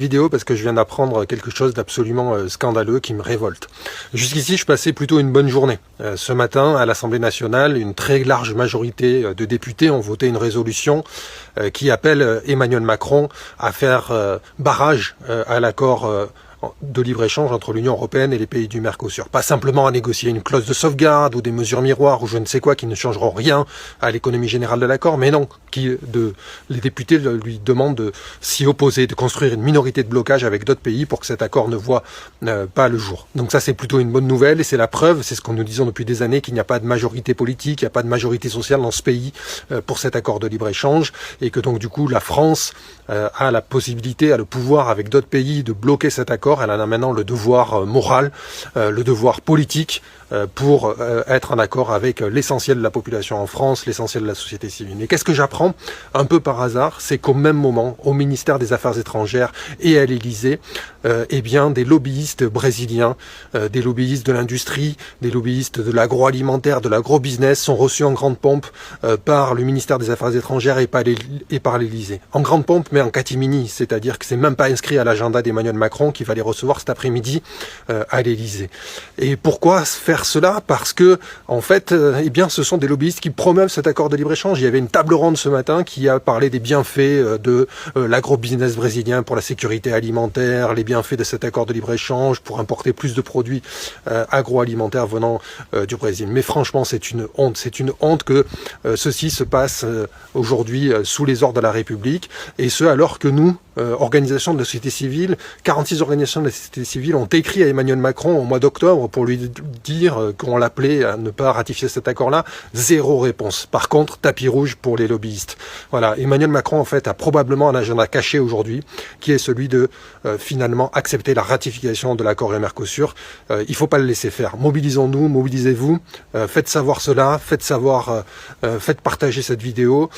Vidéo parce que je viens d'apprendre quelque chose d'absolument scandaleux qui me révolte. Jusqu'ici, je passais plutôt une bonne journée. Ce matin, à l'Assemblée nationale, une très large majorité de députés ont voté une résolution qui appelle Emmanuel Macron à faire barrage à l'accord de libre-échange entre l'Union européenne et les pays du Mercosur. Pas simplement à négocier une clause de sauvegarde ou des mesures miroirs ou je ne sais quoi qui ne changeront rien à l'économie générale de l'accord, mais non, les députés lui demandent de s'y opposer, de construire une minorité de blocage avec d'autres pays pour que cet accord ne voit pas le jour. Donc ça c'est plutôt une bonne nouvelle et c'est la preuve, c'est ce que nous disons depuis des années, qu'il n'y a pas de majorité politique, il n'y a pas de majorité sociale dans ce pays pour cet accord de libre-échange et que donc du coup la France a la possibilité, a le pouvoir avec d'autres pays de bloquer cet accord. Elle en a maintenant le devoir moral, le devoir politique pour être en accord avec l'essentiel de la population en France, l'essentiel de la société civile. Et qu'est-ce que j'apprends un peu par hasard? C'est qu'au même moment, au ministère des Affaires étrangères et à l'Élysée, eh bien, des lobbyistes brésiliens, des lobbyistes de l'industrie, des lobbyistes de l'agroalimentaire, de l'agro-business sont reçus en grande pompe par le ministère des Affaires étrangères et par l'Élysée. En grande pompe, mais en catimini, c'est-à-dire que c'est même pas inscrit à l'agenda d'Emmanuel Macron qui va les recevoir cet après-midi à l'Élysée. Et pourquoi faire cela? Parce que, en fait, eh bien, ce sont des lobbyistes qui promeuvent cet accord de libre-échange. Il y avait une table ronde ce matin qui a parlé des bienfaits de l'agro-business brésilien pour la sécurité alimentaire, les bienfaits de cet accord de libre-échange pour importer plus de produits agroalimentaires venant du Brésil. Mais franchement, c'est une honte que ceci se passe aujourd'hui sous les ordres de la République, et ce alors que nous, organisations de la société civile, 46 organisations de la société civile ont écrit à Emmanuel Macron au mois d'octobre pour lui dire qu'on l'appelait à ne pas ratifier cet accord-là. Zéro réponse. Par contre, tapis rouge pour les lobbyistes. Voilà, Emmanuel Macron en fait a probablement un agenda caché aujourd'hui, qui est celui de finalement accepter la ratification de l'accord et Mercosur. Il ne faut pas le laisser faire. Mobilisons-nous, mobilisez-vous, faites savoir cela, faites partager cette vidéo.